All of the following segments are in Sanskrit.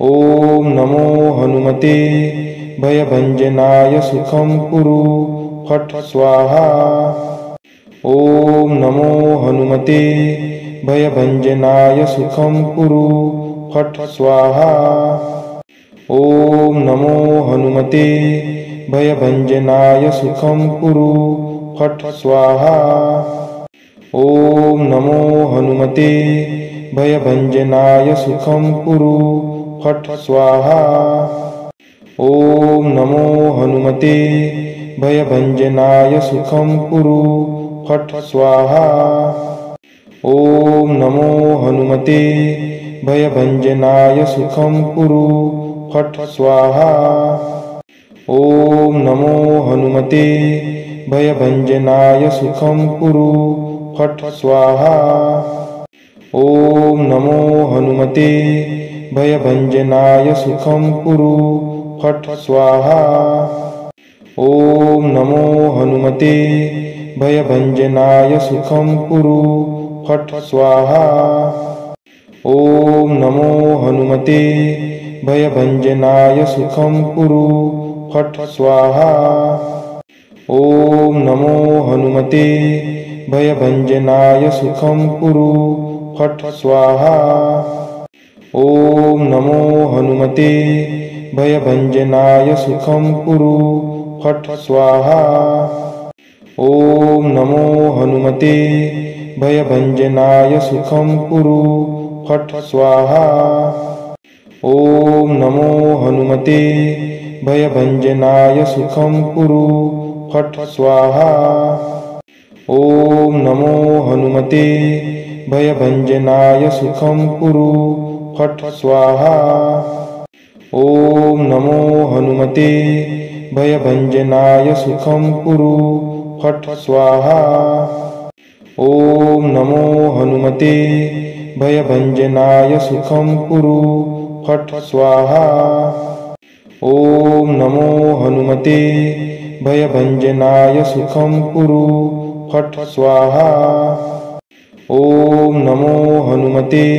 ॐ नमो हनुमते भयभञ्जनाय सुखं कुरु फट् स्वाहा। ॐ नमो हनुमते भयभञ्जनाय सुखं कुरु फट् स्वाहा। ॐ नमो हनुमते भयभञ्जनाय सुखं कुरु फट् स्वाहा। ॐ नमो हनुमते भयभञ्जनाय सुखं कुरु फट् स्वाहा। ॐ नमो हनुमते भयभञ्जनाय सुखं कुरु फट् स्वाहा। ॐ नमो हनुमते भयभञ्जनाय सुखं कुरु फट् स्वाहा। ॐ नमो हनुमते भयभञ्जनाय सुखं कुरु फट् स्वाहा। ॐ नमो हनुमते भयभञ्जनाय सुखं कुरु फट् स्वाहा। ॐ नमो हनुमते भयभञ्जनाय सुखं कुरु फट् स्वाहा। ॐ नमो हनुमते भयभञ्जनाय सुखं कुरु फट् स्वाहा। ॐ नमो हनुमते भयभञ्जनाय सुखं कुरु फट् स्वाहा। ॐ नमो हनुमते भयभञ्जनाय सुखं कुरु फट् स्वाहा। ॐ नमो हनुमते भयभञ्जनाय सुखं कुरु फट् स्वाहा। ॐ नमो हनुमते भयभञ्जनाय सुखं कुरु फट् स्वाहा। ॐ नमो हनुमते भयभञ्जनाय सुखं कुरु फट् स्वाहा। ॐ नमो हनुमते भयभञ्जनाय सुखं कुरु फट् स्वाहा। ॐ नमो हनुमते भयभञ्जनाय सुखं कुरु फट् स्वाहा। ॐ नमो हनुमते भयभञ्जनाय सुखं कुरु फट् स्वाहा। ॐ नमो हनुमते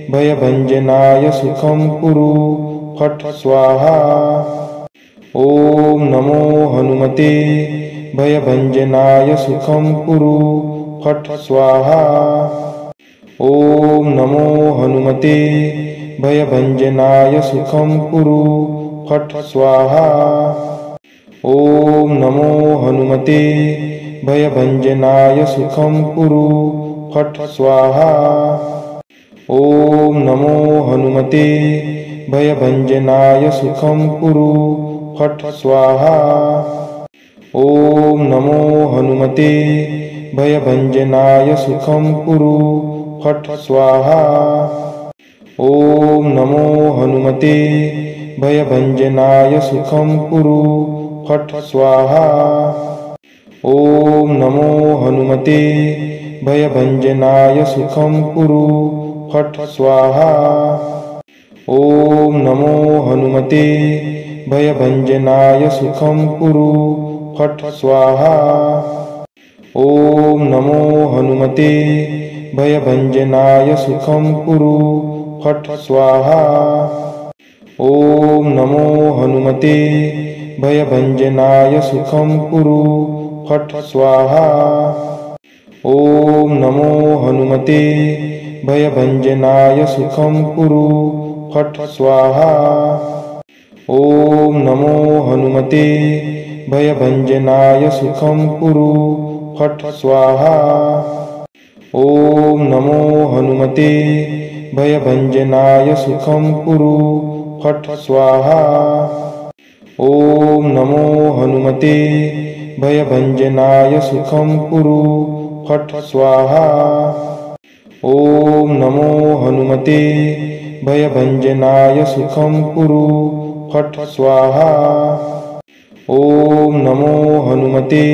भयभञ्जनाय सुखं कुरु फट् स्वाहा। ॐ नमो हनुमते भयभञ्जनाय सुखं कुरु फट् स्वाहा। ॐ नमो हनुमते भयभञ्जनाय सुखं कुरु फट् स्वाहा। ॐ नमो हनुमते भयभञ्जनाय सुखं कुरु फट् स्वाहा। ॐ नमो हनुमते भयभञ्जनाय सुखं कुरु फट् स्वाहा। ॐ नमो हनुमते भयभञ्जनाय सुखं कुरु फट् स्वाहा। ॐ नमो हनुमते भयभञ्जनाय सुखं कुरु फट् स्वाहा। ॐ नमो हनुमते भयभञ्जनाय सुखं कुरु फट् स्वाहा। ॐ नमो हनुमते भयभञ्जनाय सुखं कुरु फट् स्वाहा। ॐ नमो हनुमते भयभञ्जनाय सुखं कुरु फट् स्वाहा। ॐ नमो हनुमते भयभञ्जनाय सुखं कुरु फट् स्वाहा। ॐ नमो हनुमते भयभञ्जनाय सुखं कुरु फट् स्वाहा। ॐ नमो हनुमते भयभञ्जनाय सुखं कुरु फट् स्वाहा। ॐ नमो हनुमते भयभञ्जनाय सुखं कुरु फट् स्वाहा। ॐ नमो हनुमते भयभञ्जनाय सुखं कुरु फट् स्वाहा। ॐ नमो हनुमते भयभञ्जनाय सुखं कुरु फट् स्वाहा। ॐ नमो हनुमते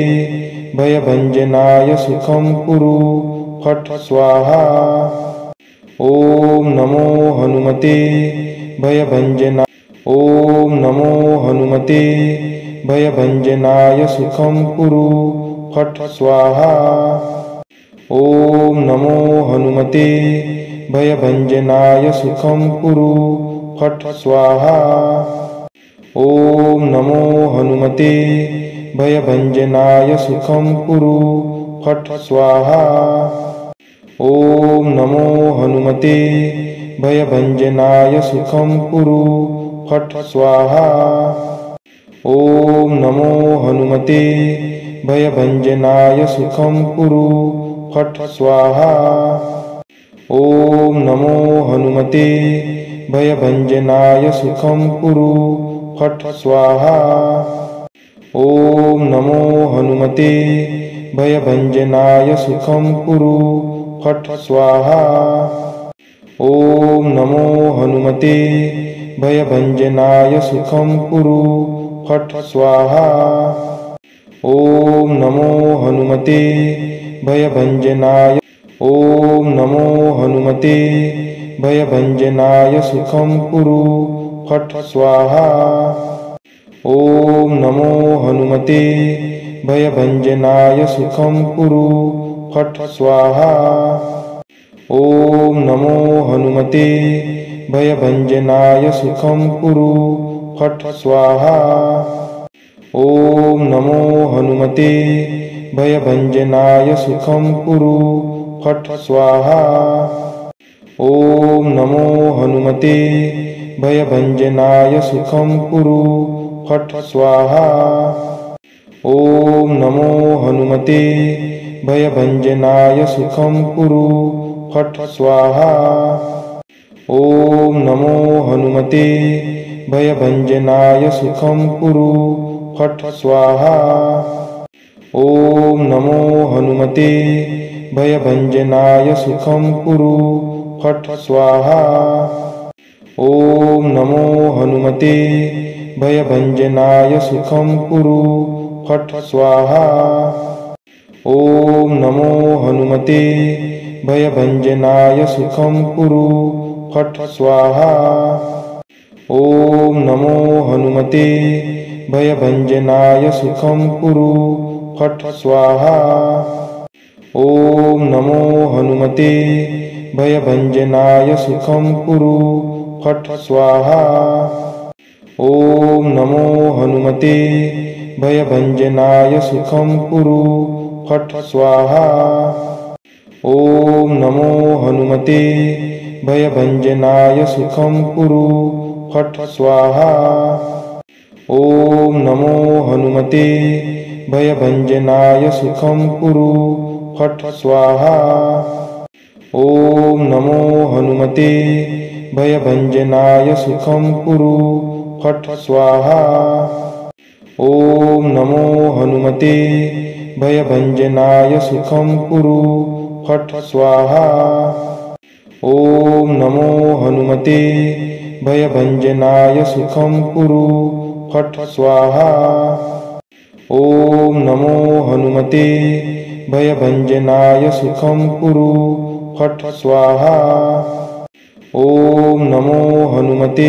भयभञ्जनाय सुखं कुरु फट् स्वाहा। ॐ नमो हनुमते भयभञ्जनाय ॐ नमो हनुमते भयभञ्जनाय सुखं कुरु फट् स्वाहा। ॐ नमो हनुमते भयभञ्जनाय सुखं कुरु फट् स्वाहा। ॐ नमो हनुमते भयभञ्जनाय सुखं कुरु फट् स्वाहा। ॐ नमो हनुमते भयभञ्जनाय सुखं कुरु फट् स्वाहा। ॐ नमो हनुमते भयभञ्जनाय सुखं कुरु फट् स्वाहा। ॐ नमो हनुमते भयभञ्जनाय सुखं कुरु फट् स्वाहा। ॐ नमो हनुमते भयभञ्जनाय सुखं कुरु फट् स्वाहा। ॐ नमो हनुमते भयभञ्जनाय सुखं कुरु फट् स्वाहा। ॐ नमो हनुमते भयभञ्जनाय। ॐ नमो हनुमते भयभञ्जनाय सुखं कुरु फट् स्वाहा। ॐ नमो हनुमते भयभञ्जनाय सुखं कुरु फट् स्वाहा। ॐ नमो हनुमते भयभञ्जनाय सुखं कुरु फट् स्वाहा। ॐ नमो हनुमते भयभञ्जनाय सुखं कुरु फट् स्वाहा। ॐ नमो हनुमते भयभञ्जनाय सुखं कुरु फट् स्वाहा। ॐ नमो हनुमते भयभञ्जनाय सुखं कुरु फट् स्वाहा। ॐ नमो हनुमते भयभञ्जनाय सुखं कुरु फट् स्वाहा। ॐ नमो हनुमते भयभञ्जनाय सुखं कुरु फट् स्वाहा। ॐ नमो हनुमते भयभञ्जनाय सुखं कुरु फट् स्वाहा। ॐ नमो हनुमते भयभञ्जनाय सुखं कुरु फट् स्वाहा। ॐ नमो हनुमते भयभञ्जनाय सुखं कुरु फट् स्वाहा। ॐ नमो हनुमते भयभञ्जनाय सुखं कुरु फट् स्वाहा। ॐ नमो हनुमते भयभञ्जनाय सुखं कुरु फट् स्वाहा। ॐ नमो हनुमते भयभञ्जनाय सुखं कुरु फट् स्वाहा। ॐ नमो हनुमते भयभञ्जनाय सुखं कुरु फट् स्वाहा। ॐ नमो हनुमते भयभञ्जनाय सुखं कुरु फट् स्वाहा। ॐ नमो हनुमते भयभञ्जनाय सुखं कुरु फट् स्वाहा। ॐ नमो हनुमते भयभञ्जनाय सुखं कुरु फट् स्वाहा। ॐ नमो हनुमते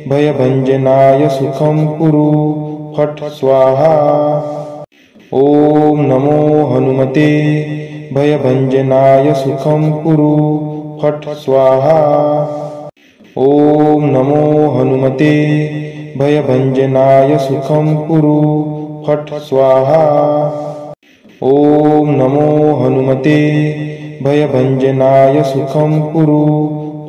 भयभञ्जनाय सुखं कुरु फट् स्वाहा। ॐ नमो हनुमते भयभञ्जनाय सुखं कुरु फट् स्वाहा। ॐ नमो हनुमते भयभञ्जनाय सुखं कुरु फट् स्वाहा। ॐ नमो हनुमते भयभञ्जनाय सुखं कुरु फट् स्वाहा। ॐ नमो हनुमते भयभञ्जनाय सुखं कुरु फट्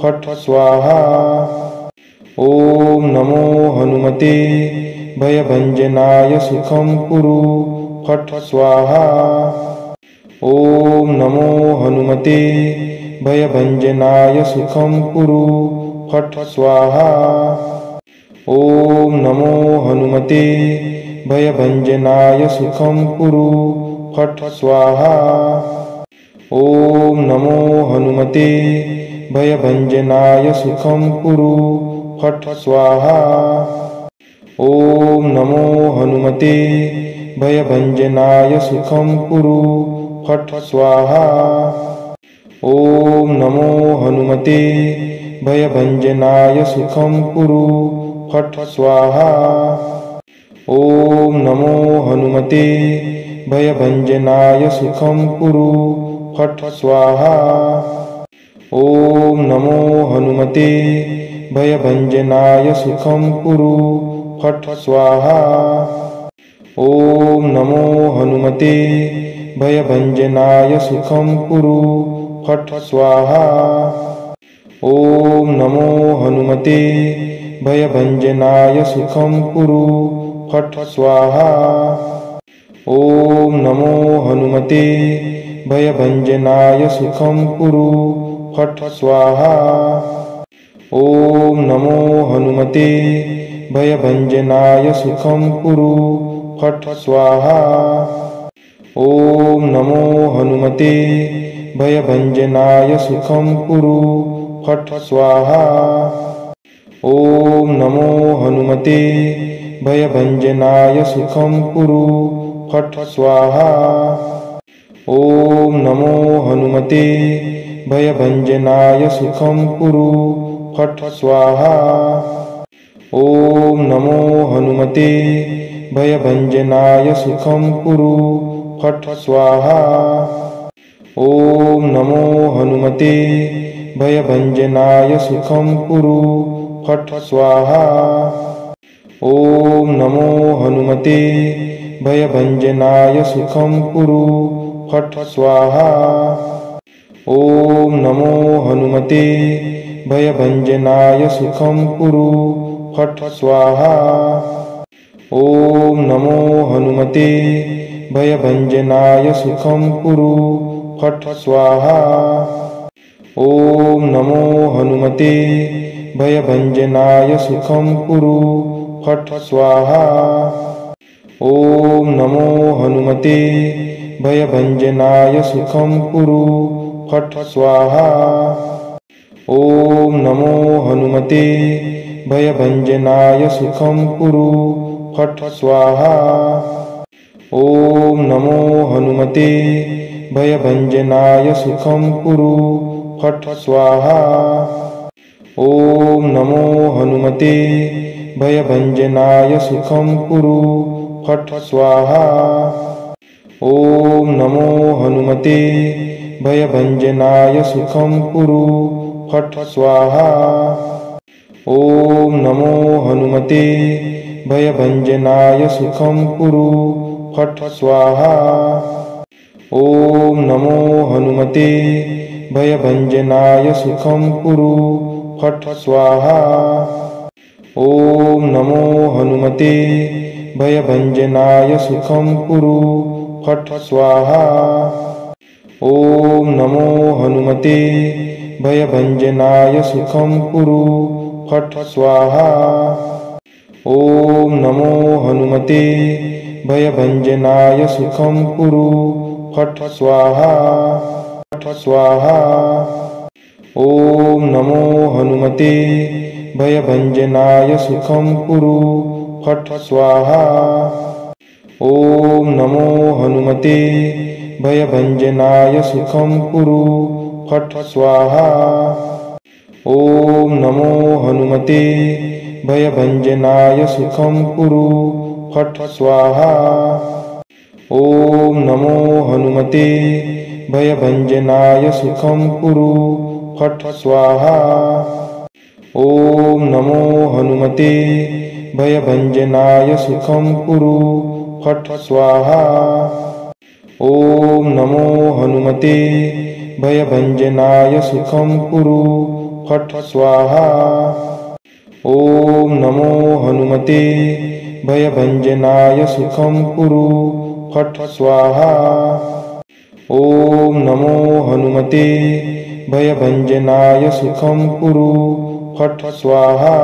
स्वाहा। ॐ नमो हनुमते भयभञ्जनाय सुखं कुरु फट् स्वाहा। ॐ नमो हनुमते भयभञ्जनाय सुखं कुरु फट् स्वाहा। ॐ नमो हनुमते भयभञ्जनाय सुखं कुरु फट् स्वाहा। ॐ नमो हनुमते भयभञ्जनाय सुखं कुरु फट् स्वाहा। ॐ नमो हनुमते भयभञ्जनाय सुखं कुरु फट् स्वाहा। ॐ नमो हनुमते भयभञ्जनाय सुखं कुरु फट् स्वाहा। ॐ नमो हनुमते भयभञ्जनाय सुखं कुरु फट् स्वाहा। ॐ नमो हनुमते भयभञ्जनाय सुखं कुरु फट् स्वाहा। ॐ नमो हनुमते भयभञ्जनाय सुखं कुरु फट् स्वाहा। ॐ नमो हनुमते भयभञ्जनाय सुखं कुरु फट् स्वाहा। ॐ नमो हनुमते भयभञ्जनाय सुखं कुरु फट् स्वाहा। ॐ नमो हनुमते भयभञ्जनाय सुखं कुरु फट् स्वाहा। ॐ नमो हनुमते भयभञ्जनाय सुखं कुरु फट् स्वाहा। ॐ नमो हनुमते भयभञ्जनाय सुखं कुरु फट् स्वाहा। ॐ नमो हनुमते भयभञ्जनाय सुखं कुरु फट् स्वाहा। ॐ नमो हनुमते भयभञ्जनाय सुखं कुरु फट् स्वाहा। ॐ नमो हनुमते भयभञ्जनाय सुखं कुरु फट् स्वाहा। ॐ नमो हनुमते भयभञ्जनाय सुखं कुरु फट् स्वाहा। ॐ नमो हनुमते भयभञ्जनाय सुखं कुरु फट् स्वाहा। ॐ नमो हनुमते भयभञ्जनाय सुखं कुरु फट् स्वाहा। ॐ नमो हनुमते भयभञ्जनाय सुखं कुरु फट् स्वाहा। ॐ नमो हनुमते भयभञ्जनाय सुखं कुरु फट् स्वाहा। ॐ नमो हनुमते भयभञ्जनाय सुखं कुरु फट् स्वाहा। ॐ नमो हनुमते भयभञ्जनाय सुखं कुरु फट् स्वाहा। ॐ नमो हनुमते भयभञ्जनाय सुखं कुरु फट् स्वाहा। ॐ नमो हनुमते भयभञ्जनाय सुखं कुरु फट् स्वाहा। ॐ नमो हनुमते भयभञ्जनाय सुखं कुरु फट् स्वाहा। ॐ नमो हनुमते भयभञ्जनाय सुखं कुरु फट् स्वाहा। ॐ नमो हनुमते भयभञ्जनाय सुखं कुरु फट् स्वाहा। ॐ नमो हनुमते भयभञ्जनाय सुखं कुरु फट् स्वाहा। ॐ नमो हनुमते भयभञ्जनाय सुखं कुरु फट् स्वाहा। फट् स्वाहा। ॐ नमो हनुमते भयभञ्जनाय सुखं कुरु फट् स्वाहा। ॐ नमो हनुमते भयभञ्जनाय सुखं कुरु फट् स्वाहा। ॐ नमो हनुमते भयभञ्जनाय सुखं कुरु फट् स्वाहा। ॐ नमो हनुमते भयभञ्जनाय सुखं कुरु फट् स्वाहा। ॐ नमो हनुमते भयभञ्जनाय सुखं कुरु फट् स्वाहा। ॐ नमो हनुमते भयभञ्जनाय सुखं कुरु फट् स्वाहा। ॐ नमो हनुमते भयभञ्जनाय सुखं कुरु फट् स्वाहा। ॐ नमो हनुमते भयभञ्जनाय सुखं कुरु फट् स्वाहा।